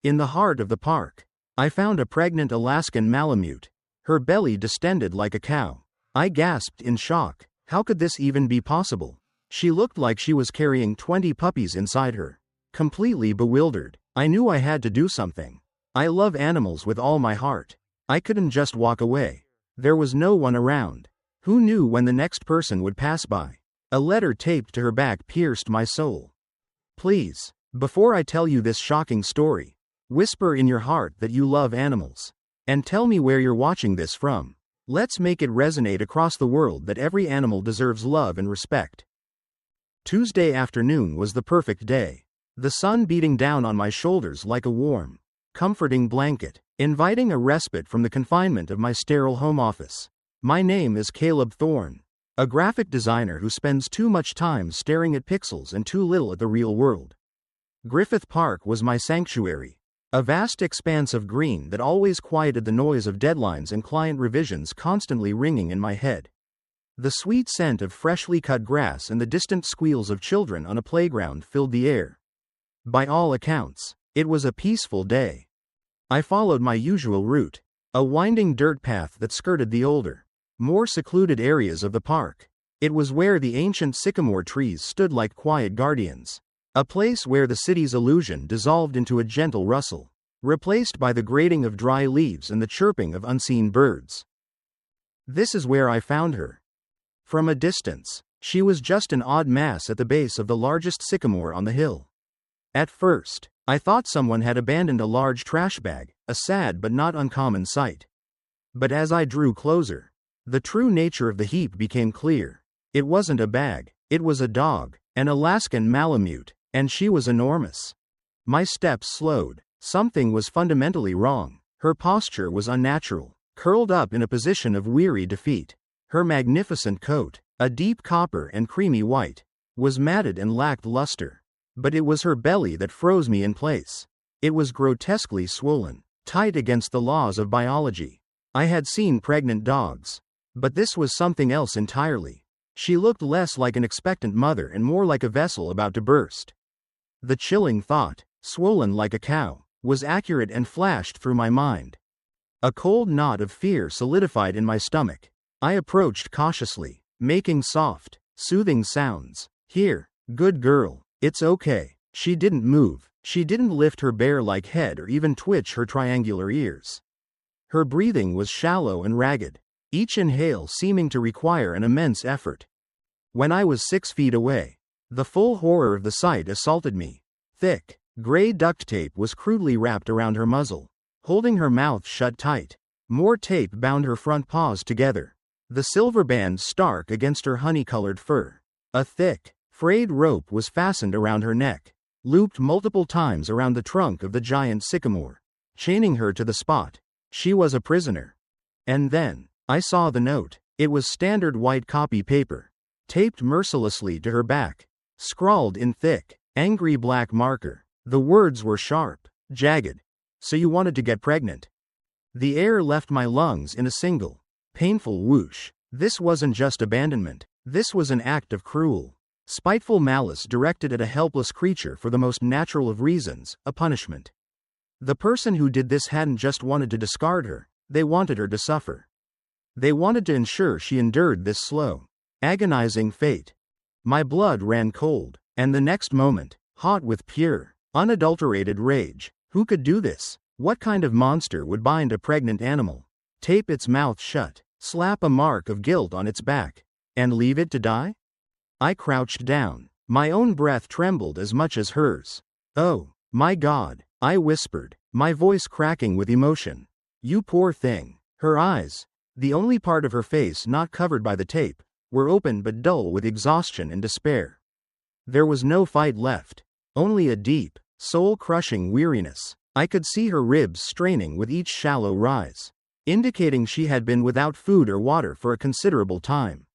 In the heart of the park, I found a pregnant Alaskan Malamute, her belly distended like a cow. I gasped in shock. How could this even be possible? She looked like she was carrying 20 puppies inside her. Completely bewildered, I knew I had to do something. I love animals with all my heart. I couldn't just walk away. There was no one around. Who knew when the next person would pass by? A letter taped to her back pierced my soul. Please, before I tell you this shocking story, whisper in your heart that you love animals. And tell me where you're watching this from. Let's make it resonate across the world that every animal deserves love and respect. Tuesday afternoon was the perfect day. The sun beating down on my shoulders like a warm, comforting blanket, inviting a respite from the confinement of my sterile home office. My name is Caleb Thorne, a graphic designer who spends too much time staring at pixels and too little at the real world. Griffith Park was my sanctuary, a vast expanse of green that always quieted the noise of deadlines and client revisions constantly ringing in my head. The sweet scent of freshly cut grass and the distant squeals of children on a playground filled the air. By all accounts, it was a peaceful day. I followed my usual route, a winding dirt path that skirted the older, more secluded areas of the park. It was where the ancient sycamore trees stood like quiet guardians, a place where the city's illusion dissolved into a gentle rustle, replaced by the grating of dry leaves and the chirping of unseen birds. This is where I found her. From a distance, she was just an odd mass at the base of the largest sycamore on the hill. At first, I thought someone had abandoned a large trash bag, a sad but not uncommon sight. But as I drew closer, the true nature of the heap became clear. It wasn't a bag, it was a dog, an Alaskan Malamute, and she was enormous. My steps slowed. Something was fundamentally wrong. Her posture was unnatural, curled up in a position of weary defeat. Her magnificent coat, a deep copper and creamy white, was matted and lacked luster. But it was her belly that froze me in place. It was grotesquely swollen, tight against the laws of biology. I had seen pregnant dogs, but this was something else entirely. She looked less like an expectant mother and more like a vessel about to burst. The chilling thought, swollen like a cow, was accurate and flashed through my mind. A cold knot of fear solidified in my stomach. I approached cautiously, making soft, soothing sounds. Here, good girl. It's okay. She didn't move. She didn't lift her bear-like head or even twitch her triangular ears. Her breathing was shallow and ragged, each inhale seeming to require an immense effort. When I was 6 feet away, the full horror of the sight assaulted me. Thick, gray duct tape was crudely wrapped around her muzzle, holding her mouth shut tight. More tape bound her front paws together, the silver band stark against her honey-colored fur. A thick, frayed rope was fastened around her neck, looped multiple times around the trunk of the giant sycamore, chaining her to the spot. She was a prisoner. And then, I saw the note. It was standard white copy paper, taped mercilessly to her back, scrawled in thick, angry black marker. The words were sharp, jagged. So you wanted to get pregnant. The air left my lungs in a single, painful whoosh. This wasn't just abandonment. This was an act of cruel, spiteful malice directed at a helpless creature for the most natural of reasons, a punishment. The person who did this hadn't just wanted to discard her, they wanted her to suffer. They wanted to ensure she endured this slow, agonizing fate. My blood ran cold, and the next moment, hot with pure, unadulterated rage. Who could do this? What kind of monster would bind a pregnant animal, tape its mouth shut, slap a mark of guilt on its back, and leave it to die? I crouched down. My own breath trembled as much as hers. Oh, my God, I whispered, my voice cracking with emotion. You poor thing. Her eyes, the only part of her face not covered by the tape, were open but dull with exhaustion and despair. There was no fight left, only a deep, soul-crushing weariness. I could see her ribs straining with each shallow rise, indicating she had been without food or water for a considerable time.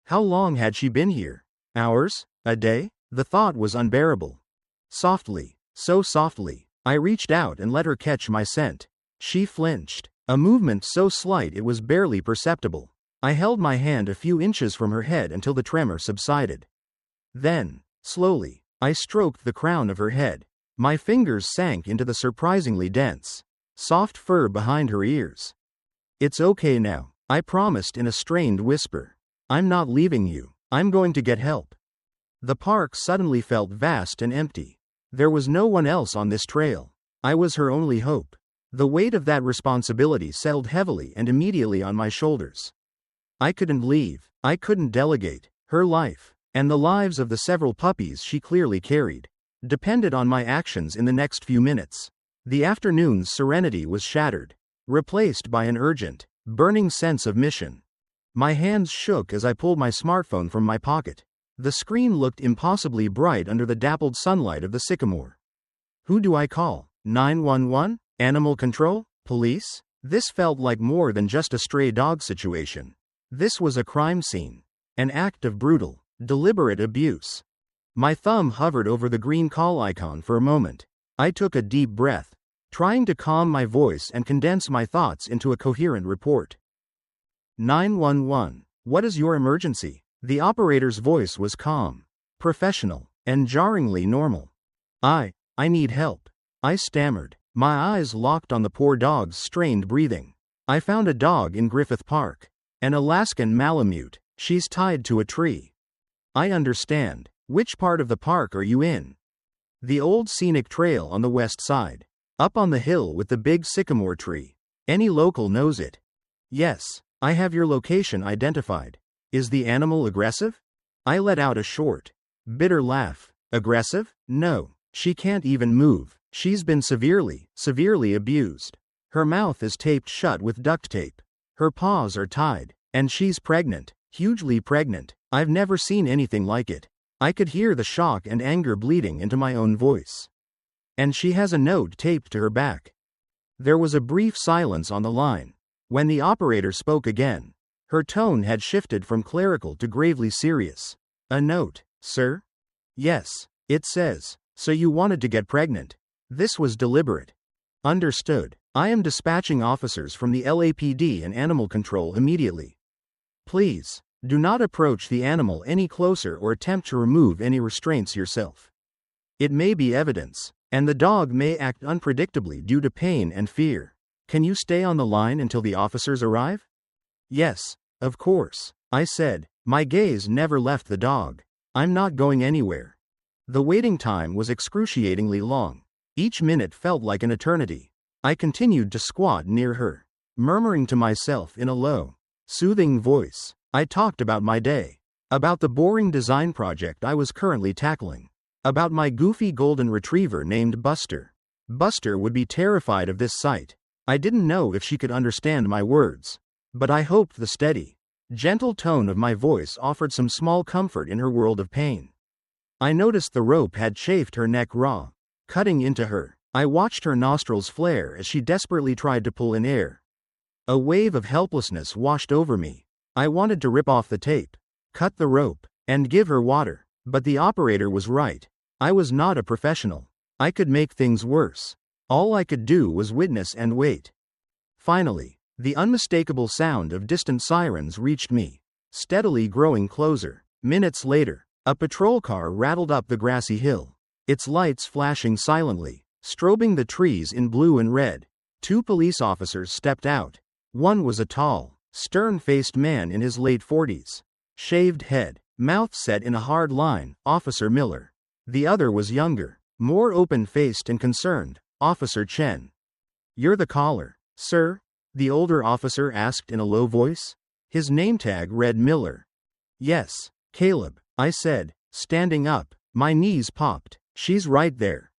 How long had she been here? Hours? A day? The thought was unbearable. Softly, so softly, I reached out and let her catch my scent. She flinched, a movement so slight it was barely perceptible. I held my hand a few inches from her head until the tremor subsided. Then, slowly, I stroked the crown of her head, My fingers sank into the surprisingly dense, soft fur behind her ears. "It's okay now," I promised in a strained whisper. "I'm not leaving you. I'm going to get help." The park suddenly felt vast and empty. There was no one else on this trail. I was her only hope. The weight of that responsibility settled heavily and immediately on my shoulders. I couldn't leave. I couldn't delegate. Her life, and the lives of the several puppies she clearly carried, depended on my actions in the next few minutes. The afternoon's serenity was shattered, replaced by an urgent, burning sense of mission. My hands shook as I pulled my smartphone from my pocket. The screen looked impossibly bright under the dappled sunlight of the Sycamore. Who do I call? 911? Animal control? Police? This felt like more than just a stray dog situation. This was a crime scene. An act of brutal, deliberate abuse. My thumb hovered over the green call icon for a moment. I took a deep breath, trying to calm my voice and condense my thoughts into a coherent report. 911. What is your emergency? The operator's voice was calm, professional, and jarringly normal. I need help. I stammered, my eyes locked on the poor dog's strained breathing. I found a dog in Griffith Park. An Alaskan Malamute. She's tied to a tree. I understand. Which part of the park are you in? The old scenic trail on the west side. Up on the hill with the big sycamore tree. Any local knows it. Yes, I have your location identified. Is the animal aggressive? I let out a short, bitter laugh. Aggressive? No, she can't even move. She's been severely abused. Her mouth is taped shut with duct tape. Her paws are tied, and she's pregnant, hugely pregnant. I've never seen anything like it. I could hear the shock and anger bleeding into my own voice. And she has a note taped to her back. There was a brief silence on the line. When the operator spoke again, her tone had shifted from clerical to gravely serious. A note, sir? Yes, it says, so you wanted to get pregnant. This was deliberate. Understood. I am dispatching officers from the LAPD and Animal Control immediately. Please, do not approach the animal any closer or attempt to remove any restraints yourself. It may be evidence, and the dog may act unpredictably due to pain and fear. Can you stay on the line until the officers arrive? Yes, of course, I said, my gaze never left the dog. I'm not going anywhere. The waiting time was excruciatingly long. Each minute felt like an eternity. I continued to squat near her, murmuring to myself in a low, soothing voice. I talked about my day, about the boring design project I was currently tackling, about my goofy golden retriever named Buster. Buster would be terrified of this sight. I didn't know if she could understand my words, but I hoped the steady, gentle tone of my voice offered some small comfort in her world of pain. I noticed the rope had chafed her neck raw, cutting into her. I watched her nostrils flare as she desperately tried to pull in air. A wave of helplessness washed over me. I wanted to rip off the tape, cut the rope, and give her water, but the operator was right. I was not a professional. I could make things worse. All I could do was witness and wait. Finally, the unmistakable sound of distant sirens reached me, steadily growing closer. Minutes later, a patrol car rattled up the grassy hill, its lights flashing silently, strobing the trees in blue and red. 2 police officers stepped out. One was a tall, stern-faced man in his late 40s. Shaved head, mouth set in a hard line, Officer Miller. The other was younger, more open-faced and concerned, Officer Chen. You're the caller, sir? The older officer asked in a low voice. His name tag read Miller. Yes, Caleb, I said, standing up. My knees popped. She's right there.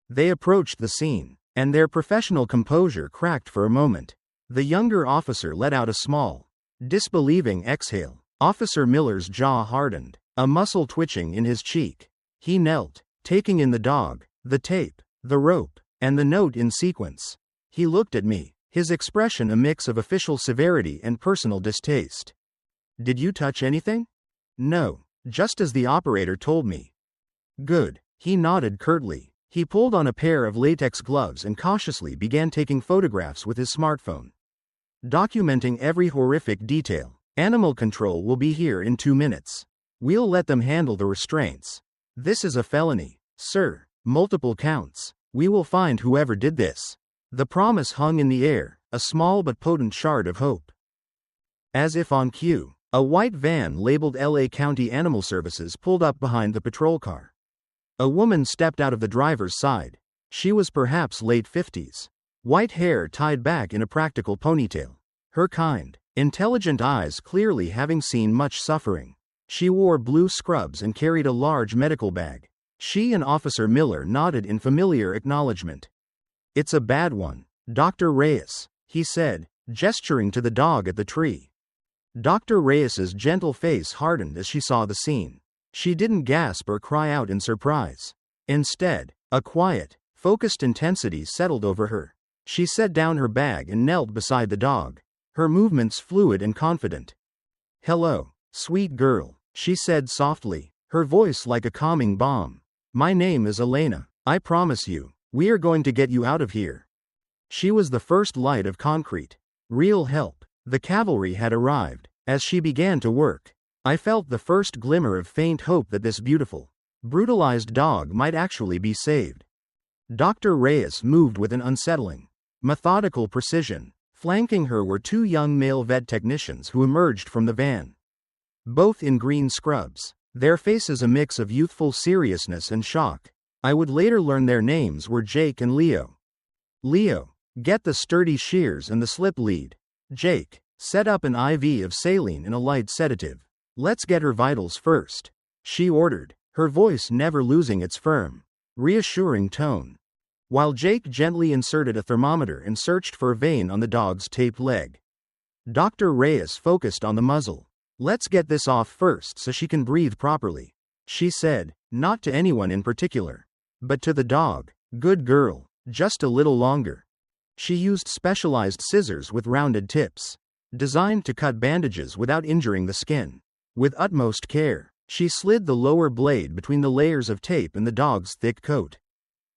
They approached the scene, and their professional composure cracked for a moment. The younger officer let out a small, disbelieving exhale. Officer Miller's jaw hardened, a muscle twitching in his cheek. He knelt, taking in the dog, the tape, the rope, and the note in sequence. He looked at me, his expression a mix of official severity and personal distaste. Did you touch anything? No, just as the operator told me. Good. He nodded curtly. He pulled on a pair of latex gloves and cautiously began taking photographs with his smartphone, documenting every horrific detail. Animal Control will be here in 2 minutes. We'll let them handle the restraints. This is a felony, sir. Multiple counts. We will find whoever did this. The promise hung in the air, a small but potent shard of hope. As if on cue, a white van labeled LA County Animal Services pulled up behind the patrol car. A woman stepped out of the driver's side. She was perhaps late 50s. White hair tied back in a practical ponytail. Her kind, intelligent eyes clearly having seen much suffering. She wore blue scrubs and carried a large medical bag. She and Officer Miller nodded in familiar acknowledgement. "It's a bad one, Dr. Reyes," he said, gesturing to the dog at the tree. Dr. Reyes's gentle face hardened as she saw the scene. She didn't gasp or cry out in surprise. Instead, a quiet, focused intensity settled over her. She set down her bag and knelt beside the dog, her movements fluid and confident. "Hello, sweet girl," she said softly, her voice like a calming balm. "My name is Elena. I promise you, we are going to get you out of here." She was the first light of concrete. Real help. The cavalry had arrived. As she began to work, I felt the first glimmer of faint hope that this beautiful, brutalized dog might actually be saved. Dr. Reyes moved with an unsettling, methodical precision. Flanking her were two young male vet technicians who emerged from the van. Both in green scrubs, their faces a mix of youthful seriousness and shock. I would later learn their names were Jake and Leo. "Leo, get the sturdy shears and the slip lead." Jake, set up an IV of saline and a light sedative. "Let's get her vitals first," she ordered, her voice never losing its firm, reassuring tone. While Jake gently inserted a thermometer and searched for a vein on the dog's taped leg, Dr. Reyes focused on the muzzle. "Let's get this off first so she can breathe properly," she said, not to anyone in particular, but to the dog. "Good girl, just a little longer." She used specialized scissors with rounded tips, designed to cut bandages without injuring the skin. With utmost care, she slid the lower blade between the layers of tape in the dog's thick coat.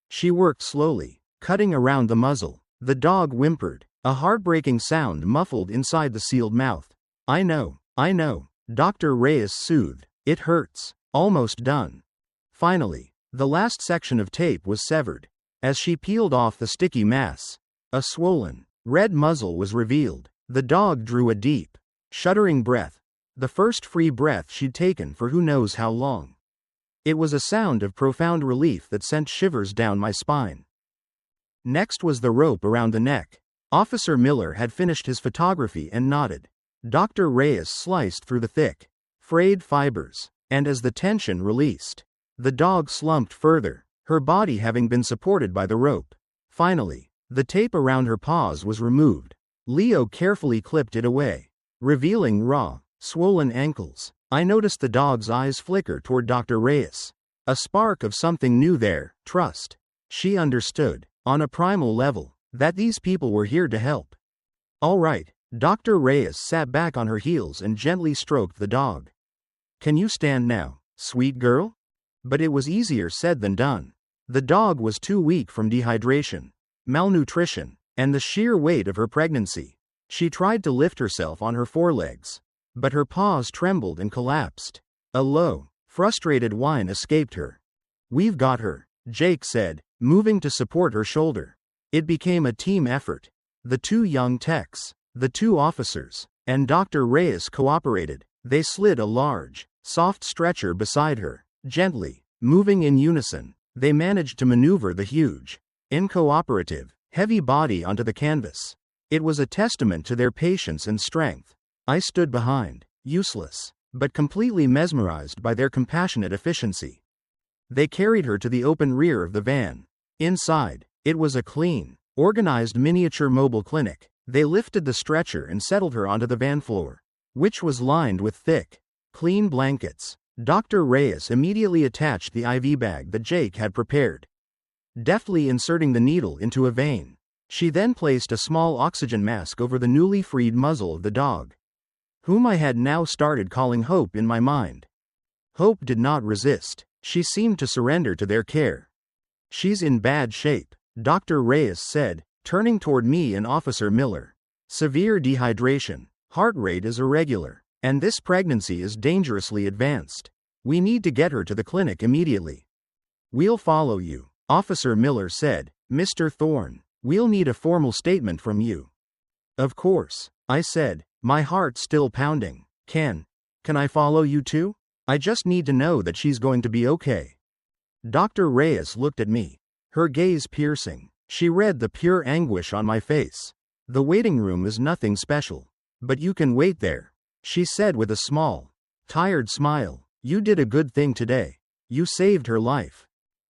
She worked slowly, cutting around the muzzle. The dog whimpered, a heartbreaking sound muffled inside the sealed mouth. I know, Dr. Reyes soothed. "It hurts. Almost done." Finally, the last section of tape was severed. As she peeled off the sticky mass, a swollen, red muzzle was revealed. The dog drew a deep, shuddering breath, the first free breath she'd taken for who knows how long. It was a sound of profound relief that sent shivers down my spine. Next was the rope around the neck. Officer Miller had finished his photography and nodded. Dr. Reyes sliced through the thick, frayed fibers, and as the tension released, the dog slumped further, her body having been supported by the rope. Finally, the tape around her paws was removed. Leo carefully clipped it away, revealing raw, swollen ankles. I noticed the dog's eyes flicker toward Dr. Reyes. A spark of something new there, trust. She understood, on a primal level, that these people were here to help. "All right." Dr. Reyes sat back on her heels and gently stroked the dog. "Can you stand now, sweet girl?" But it was easier said than done. The dog was too weak from dehydration, malnutrition, and the sheer weight of her pregnancy. She tried to lift herself on her forelegs, but her paws trembled and collapsed. A low, frustrated whine escaped her. "We've got her," Jake said, moving to support her shoulder. It became a team effort. The two young techs, the two officers, and Dr. Reyes cooperated. They slid a large, soft stretcher beside her. Gently, moving in unison, they managed to maneuver the huge, incooperative, heavy body onto the canvas. It was a testament to their patience and strength. I stood behind, useless, but completely mesmerized by their compassionate efficiency. They carried her to the open rear of the van. Inside, it was a clean, organized miniature mobile clinic. They lifted the stretcher and settled her onto the van floor, which was lined with thick, clean blankets. Dr. Reyes immediately attached the IV bag that Jake had prepared, deftly inserting the needle into a vein. She then placed a small oxygen mask over the newly freed muzzle of the dog, whom I had now started calling Hope in my mind. Hope did not resist. She seemed to surrender to their care. "She's in bad shape," Dr. Reyes said, turning toward me and Officer Miller. "Severe dehydration, heart rate is irregular, and this pregnancy is dangerously advanced. We need to get her to the clinic immediately." "We'll follow you," Officer Miller said, "Mr. Thorne, we'll need a formal statement from you." "Of course," I said, my heart still pounding. Can I follow you too? I just need to know that she's going to be okay." Dr. Reyes looked at me, her gaze piercing. She read the pure anguish on my face. "The waiting room is nothing special, but you can wait there," she said with a small, tired smile. "You did a good thing today. You saved her life."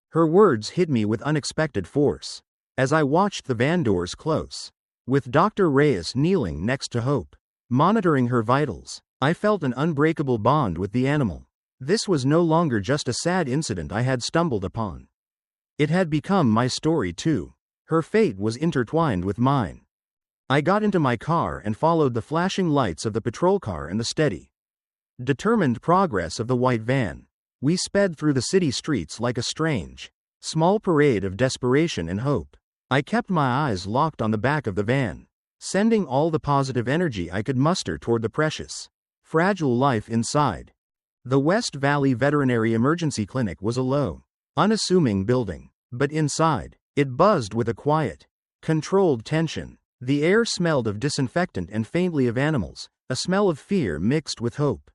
Her words hit me with unexpected force. As I watched the van doors close, with Dr. Reyes kneeling next to Hope, monitoring her vitals, I felt an unbreakable bond with the animal. This was no longer just a sad incident I had stumbled upon. It had become my story too. Her fate was intertwined with mine. I got into my car and followed the flashing lights of the patrol car and the steady, determined progress of the white van. We sped through the city streets like a strange, small parade of desperation and hope. I kept my eyes locked on the back of the van, sending all the positive energy I could muster toward the precious, fragile life inside. The West Valley Veterinary Emergency Clinic was a low, unassuming building, but inside, it buzzed with a quiet, controlled tension. The air smelled of disinfectant and faintly of animals, a smell of fear mixed with hope.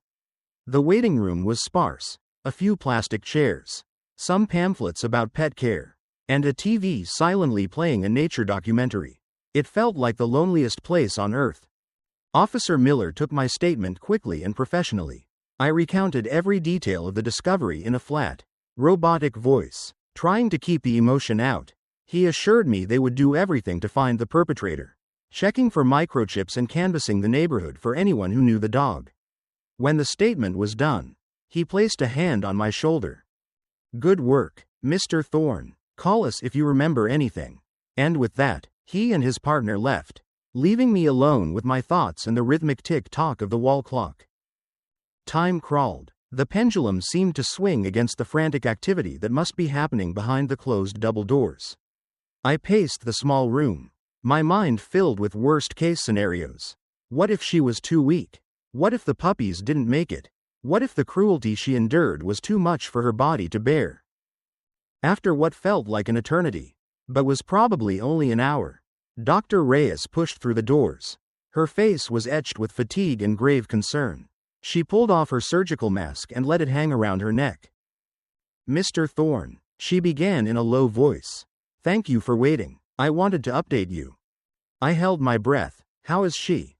The waiting room was sparse, a few plastic chairs, some pamphlets about pet care, and a TV silently playing a nature documentary. It felt like the loneliest place on earth. Officer Miller took my statement quickly and professionally. I recounted every detail of the discovery in a flat, robotic voice. Trying to keep the emotion out, he assured me they would do everything to find the perpetrator, checking for microchips and canvassing the neighborhood for anyone who knew the dog. When the statement was done, he placed a hand on my shoulder. "Good work, Mr. Thorne. Call us if you remember anything." And with that, he and his partner left, leaving me alone with my thoughts and the rhythmic tick-tock of the wall clock. Time crawled. The pendulum seemed to swing against the frantic activity that must be happening behind the closed double doors. I paced the small room, my mind filled with worst-case scenarios. What if she was too weak? What if the puppies didn't make it? What if the cruelty she endured was too much for her body to bear? After what felt like an eternity, but was probably only an hour, Dr. Reyes pushed through the doors. Her face was etched with fatigue and grave concern. She pulled off her surgical mask and let it hang around her neck. "Mr. Thorne," she began in a low voice. "Thank you for waiting. I wanted to update you." I held my breath. "How is she?"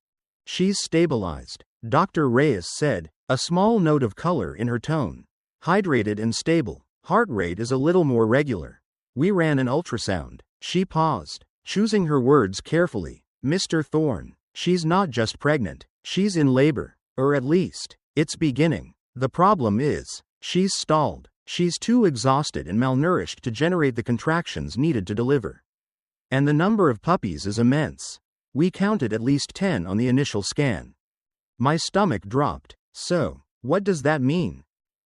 "She's stabilized," Dr. Reyes said, a small note of color in her tone. "Hydrated and stable. Heart rate is a little more regular. We ran an ultrasound." She paused, choosing her words carefully. "Mr. Thorne, she's not just pregnant, she's in labor. Or at least, it's beginning. The problem is, she's stalled. She's too exhausted and malnourished to generate the contractions needed to deliver. And the number of puppies is immense. We counted at least 10 on the initial scan." My stomach dropped. "So, what does that mean?"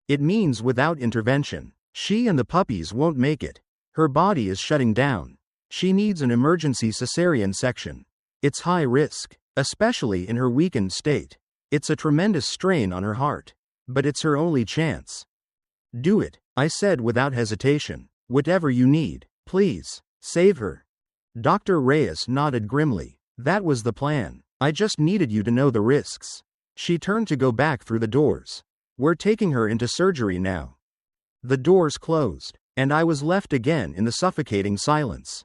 "It means without intervention, she and the puppies won't make it. Her body is shutting down. She needs an emergency cesarean section. It's high risk, especially in her weakened state. It's a tremendous strain on her heart, but it's her only chance." "Do it," I said without hesitation. "Whatever you need. Please, save her." Dr. Reyes nodded grimly. "That was the plan. I just needed you to know the risks." She turned to go back through the doors. "We're taking her into surgery now." The doors closed, and I was left again in the suffocating silence.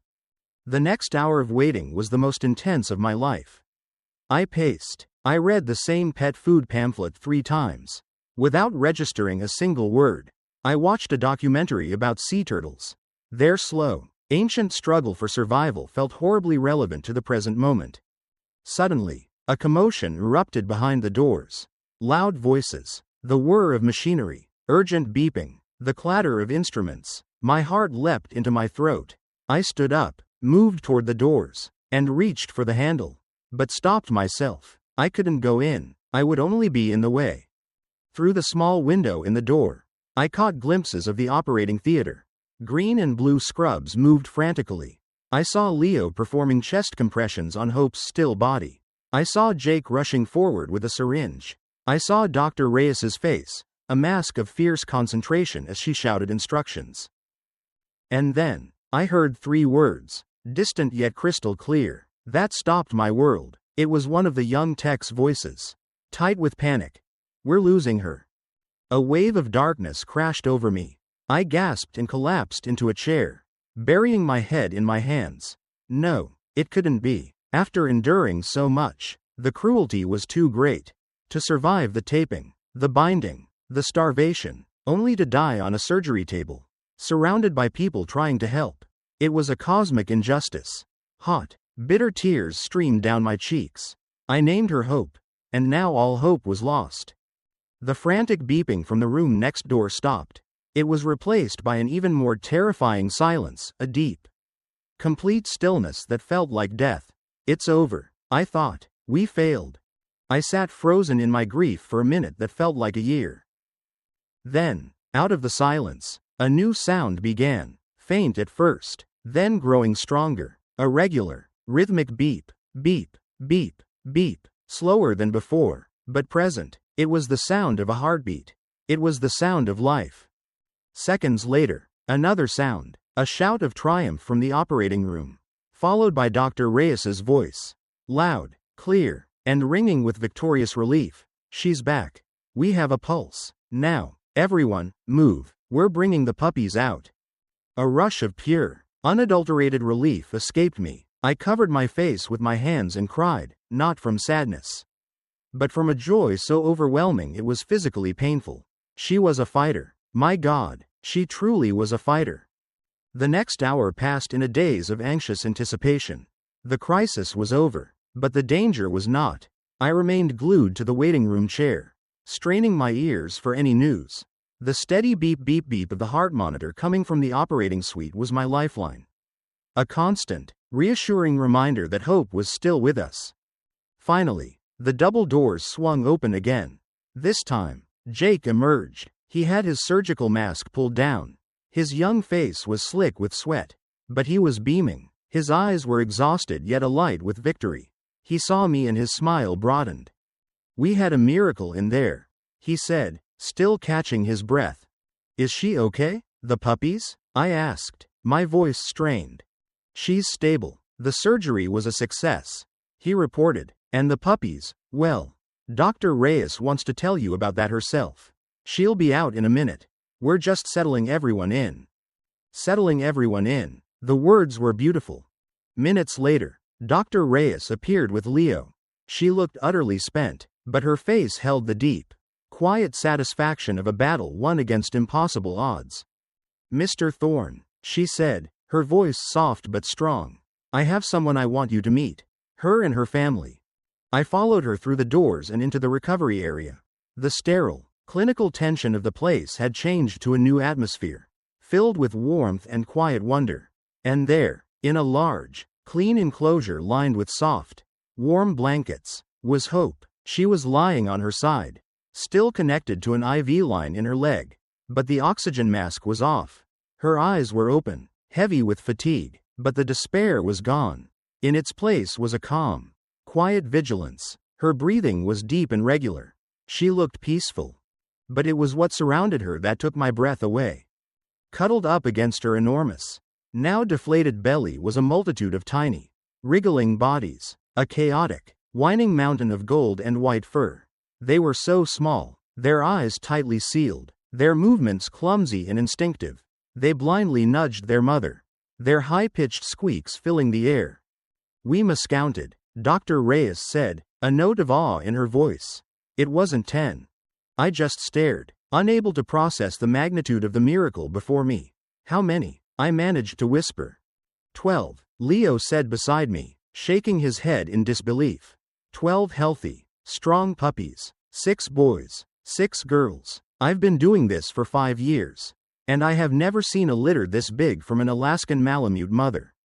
The next hour of waiting was the most intense of my life. I paced. I read the same pet food pamphlet 3 times, without registering a single word. I watched a documentary about sea turtles. Their slow, ancient struggle for survival felt horribly relevant to the present moment. Suddenly, a commotion erupted behind the doors. Loud voices, the whir of machinery, urgent beeping, the clatter of instruments. My heart leapt into my throat. I stood up, moved toward the doors, and reached for the handle, but stopped myself. I couldn't go in. I would only be in the way. Through the small window in the door, I caught glimpses of the operating theater. Green and blue scrubs moved frantically. I saw Leo performing chest compressions on Hope's still body. I saw Jake rushing forward with a syringe. I saw Dr. Reyes's face, a mask of fierce concentration as she shouted instructions. And then, I heard 3 words, distant yet crystal clear. That stopped my world. It was one of the young tech's voices. Tight with panic. We're losing her. A wave of darkness crashed over me. I gasped and collapsed into a chair, burying my head in my hands. No, it couldn't be. After enduring so much, the cruelty was too great. To survive the taping, the binding, the starvation, only to die on a surgery table, surrounded by people trying to help. It was a cosmic injustice. Hot, bitter tears streamed down my cheeks. I named her Hope, and now all hope was lost. The frantic beeping from the room next door stopped. It was replaced by an even more terrifying silence, a deep, complete stillness that felt like death. It's over, I thought. We failed. I sat frozen in my grief for a minute that felt like a year. Then, out of the silence, a new sound began, faint at first, then growing stronger. A regular, rhythmic beep, beep, beep, beep, slower than before, but present. It was the sound of a heartbeat. It was the sound of life. Seconds later, another sound, a shout of triumph from the operating room, followed by Dr. Reyes's voice. Loud, clear, and ringing with victorious relief. She's back. We have a pulse. Now, everyone, move. We're bringing the puppies out. A rush of pure, unadulterated relief escaped me. I covered my face with my hands and cried, not from sadness, but from a joy so overwhelming it was physically painful. She was a fighter. My God, she truly was a fighter. The next hour passed in a daze of anxious anticipation. The crisis was over, but the danger was not. I remained glued to the waiting room chair, straining my ears for any news. The steady beep beep beep of the heart monitor coming from the operating suite was my lifeline. A constant, reassuring reminder that hope was still with us. Finally, the double doors swung open again. This time, Jake emerged. He had his surgical mask pulled down. His young face was slick with sweat, but he was beaming. His eyes were exhausted yet alight with victory. He saw me and his smile broadened. We had a miracle in there, he said, still catching his breath. Is she okay? The puppies? I asked, my voice strained. She's stable. The surgery was a success, he reported. And the puppies, well, Dr. Reyes wants to tell you about that herself. She'll be out in a minute. We're just settling everyone in. Settling everyone in. The words were beautiful. Minutes later, Dr. Reyes appeared with Leo. She looked utterly spent, but her face held the deep, quiet satisfaction of a battle won against impossible odds. Mr. Thorne, she said, her voice soft but strong. I have someone I want you to meet. Her and her family. I followed her through the doors and into the recovery area. The sterile, clinical tension of the place had changed to a new atmosphere, filled with warmth and quiet wonder. And there, in a large, clean enclosure lined with soft, warm blankets, was Hope. She was lying on her side, still connected to an IV line in her leg, but the oxygen mask was off. Her eyes were open, heavy with fatigue, but the despair was gone. In its place was a calm, quiet vigilance. Her breathing was deep and regular. She looked peaceful. But it was what surrounded her that took my breath away. Cuddled up against her enormous, now deflated belly was a multitude of tiny, wriggling bodies, a chaotic, whining mountain of gold and white fur. They were so small, their eyes tightly sealed, their movements clumsy and instinctive. They blindly nudged their mother, their high-pitched squeaks filling the air. We miscounted, Dr. Reyes said, a note of awe in her voice. It wasn't 10. I just stared, unable to process the magnitude of the miracle before me. How many? I managed to whisper. 12, Leo said beside me, shaking his head in disbelief. 12 healthy, strong puppies. 6 boys, 6 girls. I've been doing this for 5 years. And I have never seen a litter this big from an Alaskan Malamute mother.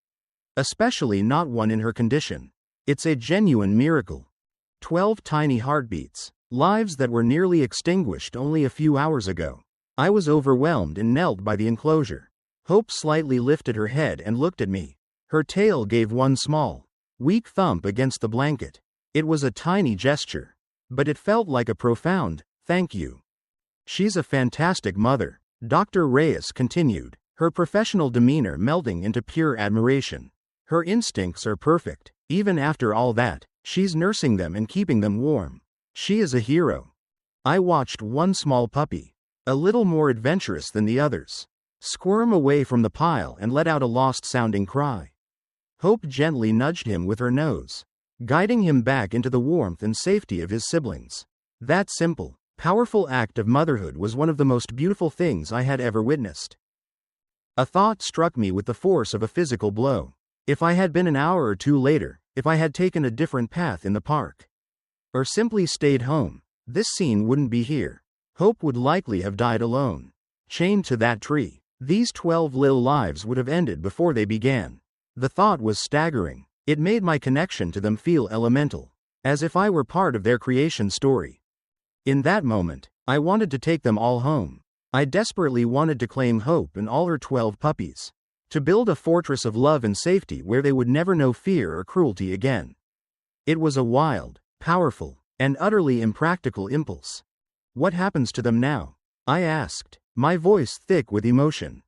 Especially not one in her condition. It's a genuine miracle. 12 tiny heartbeats, lives that were nearly extinguished only a few hours ago. I was overwhelmed and knelt by the enclosure. Hope slightly lifted her head and looked at me. Her tail gave one small, weak thump against the blanket. It was a tiny gesture, but it felt like a profound, thank you. She's a fantastic mother, Dr. Reyes continued. her professional demeanor melting into pure admiration. Her instincts are perfect. Even after all that, she's nursing them and keeping them warm. She is a hero. I watched one small puppy, a little more adventurous than the others, squirm away from the pile and let out a lost-sounding cry. Hope gently nudged him with her nose, guiding him back into the warmth and safety of his siblings. That simple, powerful act of motherhood was one of the most beautiful things I had ever witnessed. A thought struck me with the force of a physical blow. If I had been an hour or two later, if I had taken a different path in the park, or simply stayed home, this scene wouldn't be here. Hope would likely have died alone, chained to that tree. These 12 little lives would have ended before they began. The thought was staggering. It made my connection to them feel elemental, as if I were part of their creation story. In that moment, I wanted to take them all home. I desperately wanted to claim Hope and all her 12 puppies, to build a fortress of love and safety where they would never know fear or cruelty again. It was a wild, powerful, and utterly impractical impulse. What happens to them now? I asked, my voice thick with emotion.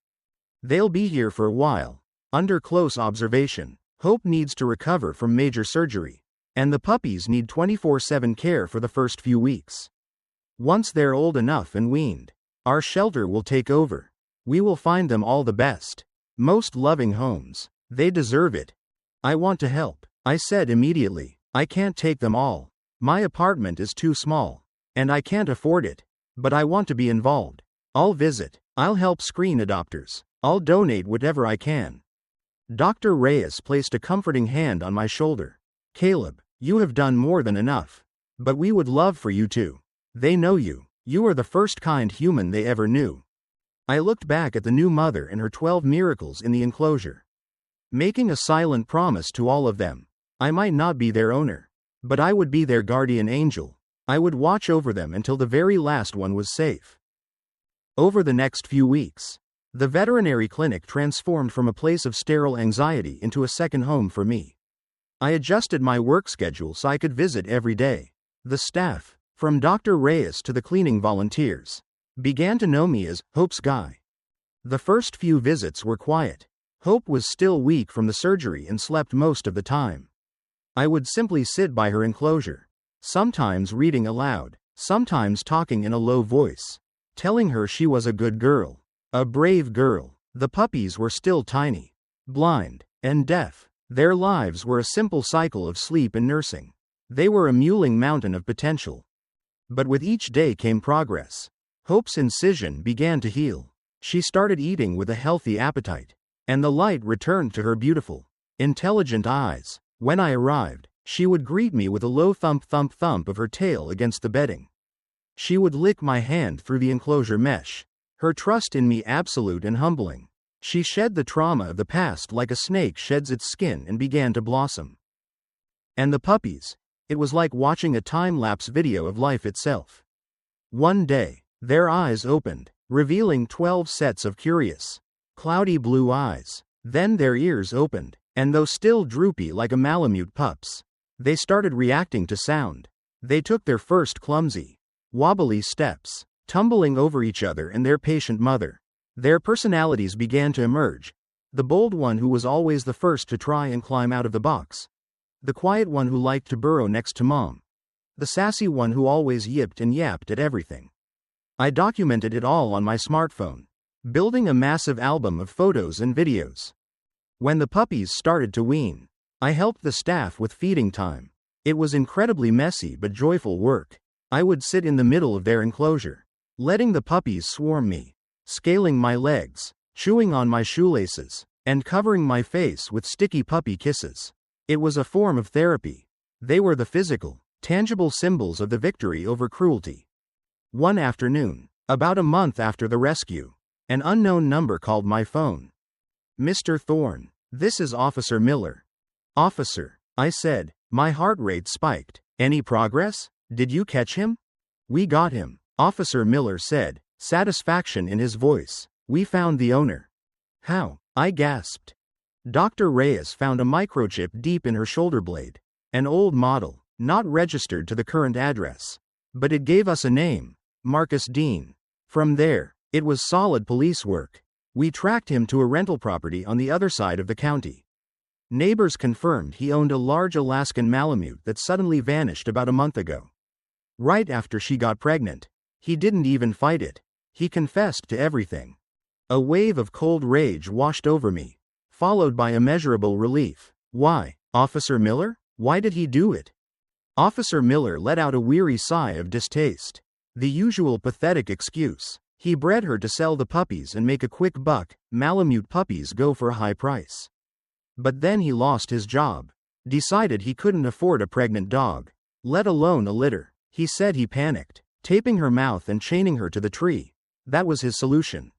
They'll be here for a while, under close observation. Hope needs to recover from major surgery, and the puppies need 24/7 care for the first few weeks. Once they're old enough and weaned, our shelter will take over. We will find them all the best, most loving homes. They deserve it. I want to help, I said immediately. I can't take them all. My apartment is too small, and I can't afford it. But I want to be involved. I'll visit. I'll help screen adopters. I'll donate whatever I can. Dr. Reyes placed a comforting hand on my shoulder. Caleb, you have done more than enough. But we would love for you to. They know you. You are the first kind human they ever knew. I looked back at the new mother and her 12 miracles in the enclosure, making a silent promise to all of them. I might not be their owner, but I would be their guardian angel. I would watch over them until the very last one was safe. Over the next few weeks, the veterinary clinic transformed from a place of sterile anxiety into a second home for me. I adjusted my work schedule so I could visit every day. The staff, from Dr. Reyes to the cleaning volunteers, began to know me as Hope's guy. The first few visits were quiet. Hope was still weak from the surgery and slept most of the time. I would simply sit by her enclosure, sometimes reading aloud, sometimes talking in a low voice, telling her she was a good girl, a brave girl. The puppies were still tiny, blind, and deaf. Their lives were a simple cycle of sleep and nursing. They were a mewling mountain of potential. But with each day came progress. Hope's incision began to heal. She started eating with a healthy appetite, and the light returned to her beautiful, intelligent eyes. When I arrived, she would greet me with a low thump thump thump of her tail against the bedding. She would lick my hand through the enclosure mesh, her trust in me absolute and humbling. She shed the trauma of the past like a snake sheds its skin and began to blossom. And the puppies, it was like watching a time-lapse video of life itself. One day, their eyes opened, revealing 12 sets of curious, cloudy blue eyes. Then their ears opened, and though still droopy like a Malamute pup's, they started reacting to sound. They took their first clumsy, wobbly steps, tumbling over each other and their patient mother. Their personalities began to emerge. The bold one who was always the first to try and climb out of the box. The quiet one who liked to burrow next to mom. The sassy one who always yipped and yapped at everything. I documented it all on my smartphone, building a massive album of photos and videos. When the puppies started to wean, I helped the staff with feeding time. It was incredibly messy but joyful work. I would sit in the middle of their enclosure, letting the puppies swarm me, scaling my legs, chewing on my shoelaces, and covering my face with sticky puppy kisses. It was a form of therapy. They were the physical, tangible symbols of the victory over cruelty. One afternoon, about a month after the rescue, an unknown number called my phone. Mr. Thorne, this is Officer Miller. Officer, I said, my heart rate spiked. Any progress? Did you catch him? We got him, Officer Miller said, satisfaction in his voice. We found the owner. How? I gasped. Dr. Reyes found a microchip deep in her shoulder blade. An old model, not registered to the current address. But it gave us a name, Marcus Dean. From there, it was solid police work. We tracked him to a rental property on the other side of the county. Neighbors confirmed he owned a large Alaskan Malamute that suddenly vanished about a month ago. Right after she got pregnant. He didn't even fight it. He confessed to everything. A wave of cold rage washed over me, followed by immeasurable relief. Why, Officer Miller? Why did he do it? Officer Miller let out a weary sigh of distaste. The usual pathetic excuse. He bred her to sell the puppies and make a quick buck. Malamute puppies go for a high price. But then he lost his job. Decided he couldn't afford a pregnant dog, let alone a litter. He said he panicked, taping her mouth and chaining her to the tree. That was his solution.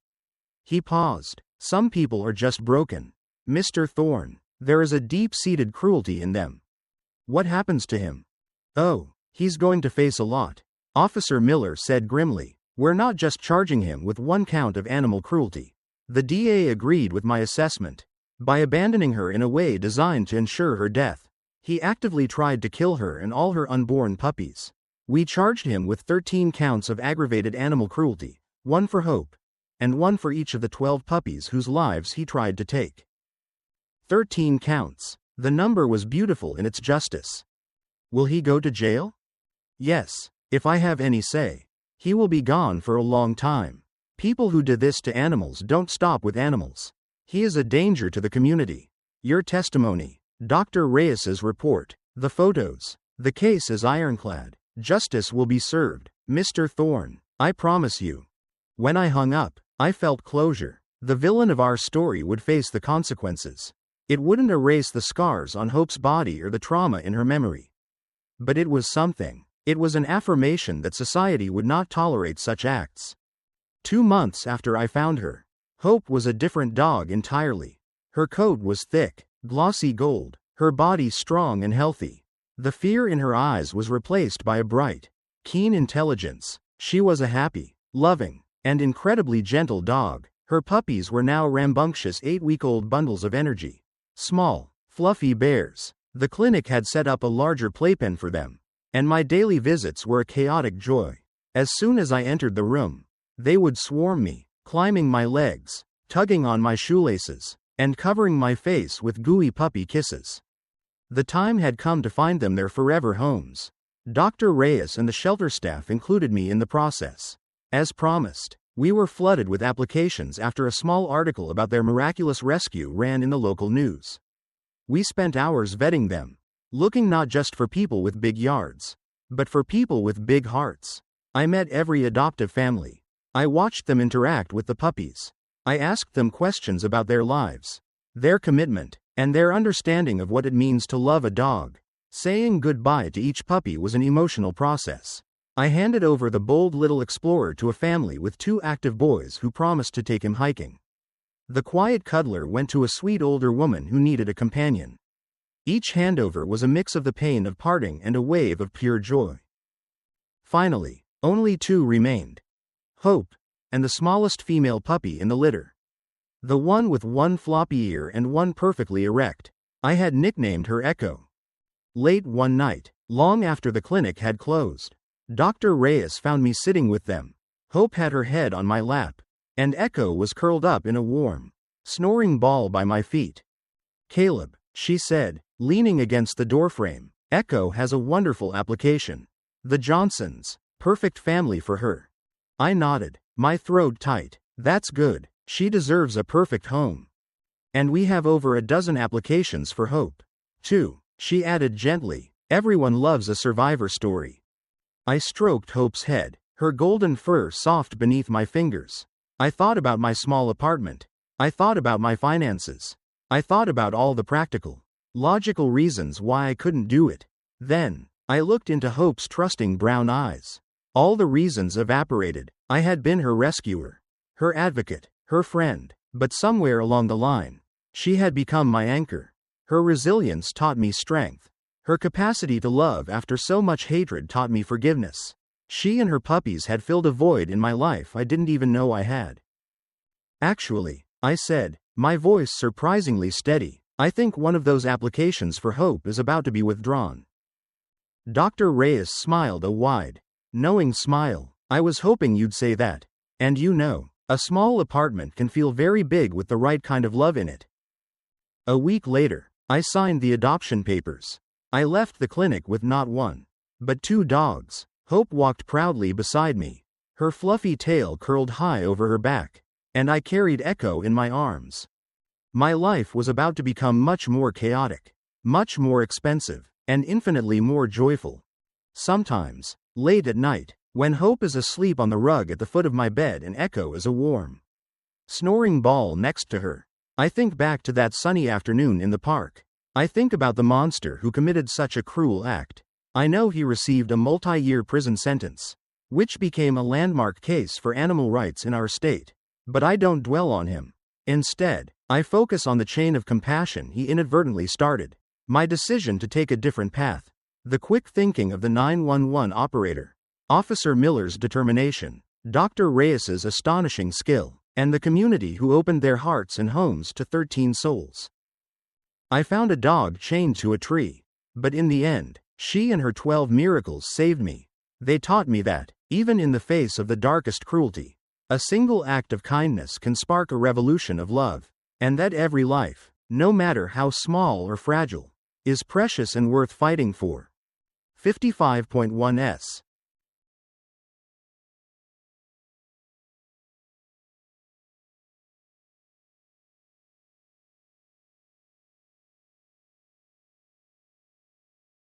He paused. Some people are just broken, Mr. Thorne. There is a deep-seated cruelty in them. What happens to him? Oh, he's going to face a lot, Officer Miller said grimly. We're not just charging him with one count of animal cruelty. The DA agreed with my assessment. By abandoning her in a way designed to ensure her death, he actively tried to kill her and all her unborn puppies. We charged him with 13 counts of aggravated animal cruelty, 1 for Hope, and 1 for each of the 12 puppies whose lives he tried to take. 13 counts. The number was beautiful in its justice. Will he go to jail? Yes, if I have any say. He will be gone for a long time. People who do this to animals don't stop with animals. He is a danger to the community. Your testimony. Dr. Reyes's report. The photos. The case is ironclad. Justice will be served, Mr. Thorne. I promise you. When I hung up, I felt closure. The villain of our story would face the consequences. It wouldn't erase the scars on Hope's body or the trauma in her memory. But it was something. It was an affirmation that society would not tolerate such acts. 2 months after I found her, Hope was a different dog entirely. Her coat was thick, glossy gold, her body strong and healthy. The fear in her eyes was replaced by a bright, keen intelligence. She was a happy, loving, and incredibly gentle dog. Her puppies were now rambunctious 8-week-old bundles of energy. Small, fluffy bears. The clinic had set up a larger playpen for them, and my daily visits were a chaotic joy. As soon as I entered the room, they would swarm me, climbing my legs, tugging on my shoelaces, and covering my face with gooey puppy kisses. The time had come to find them their forever homes. Dr. Reyes and the shelter staff included me in the process. As promised, we were flooded with applications after a small article about their miraculous rescue ran in the local news. We spent hours vetting them, looking not just for people with big yards, but for people with big hearts. I met every adoptive family. I watched them interact with the puppies. I asked them questions about their lives, their commitment, and their understanding of what it means to love a dog. Saying goodbye to each puppy was an emotional process. I handed over the bold little explorer to a family with 2 active boys who promised to take him hiking. The quiet cuddler went to a sweet older woman who needed a companion. Each handover was a mix of the pain of parting and a wave of pure joy. Finally, only 2 remained. Hope, and the smallest female puppy in the litter. The one with 1 floppy ear and 1 perfectly erect. I had nicknamed her Echo. Late one night, long after the clinic had closed, Dr. Reyes found me sitting with them. Hope had her head on my lap, and Echo was curled up in a warm, snoring ball by my feet. Caleb, she said, leaning against the doorframe, Echo has a wonderful application. The Johnsons, perfect family for her. I nodded, my throat tight. That's good. She deserves a perfect home. And we have over a dozen applications for Hope, too, she added gently. Everyone loves a survivor story. I stroked Hope's head, her golden fur soft beneath my fingers. I thought about my small apartment. I thought about my finances. I thought about all the practical, logical reasons why I couldn't do it. Then, I looked into Hope's trusting brown eyes. All the reasons evaporated. I had been her rescuer, her advocate, her friend, but somewhere along the line, she had become my anchor. Her resilience taught me strength. Her capacity to love after so much hatred taught me forgiveness. She and her puppies had filled a void in my life I didn't even know I had. Actually, I said, my voice surprisingly steady, I think one of those applications for Hope is about to be withdrawn. Dr. Reyes smiled a wide, knowing smile. I was hoping you'd say that. And you know, A small apartment can feel very big with the right kind of love in it. A week later, I signed the adoption papers. I left the clinic with not one, but 2 dogs. Hope walked proudly beside me, her fluffy tail curled high over her back, and I carried Echo in my arms. My life was about to become much more chaotic, much more expensive, and infinitely more joyful. Sometimes, late at night, when Hope is asleep on the rug at the foot of my bed and Echo is a warm, snoring ball next to her, I think back to that sunny afternoon in the park. I think about the monster who committed such a cruel act. I know he received a multi-year prison sentence, which became a landmark case for animal rights in our state. But I don't dwell on him. Instead, I focus on the chain of compassion he inadvertently started. My decision to take a different path. The quick thinking of the 911 operator. Officer Miller's determination. Dr. Reyes's astonishing skill. And the community who opened their hearts and homes to 13 souls. I found a dog chained to a tree. But in the end, she and her 12 miracles saved me. They taught me that, even in the face of the darkest cruelty, a single act of kindness can spark a revolution of love, and that every life, no matter how small or fragile, is precious and worth fighting for. 55.1s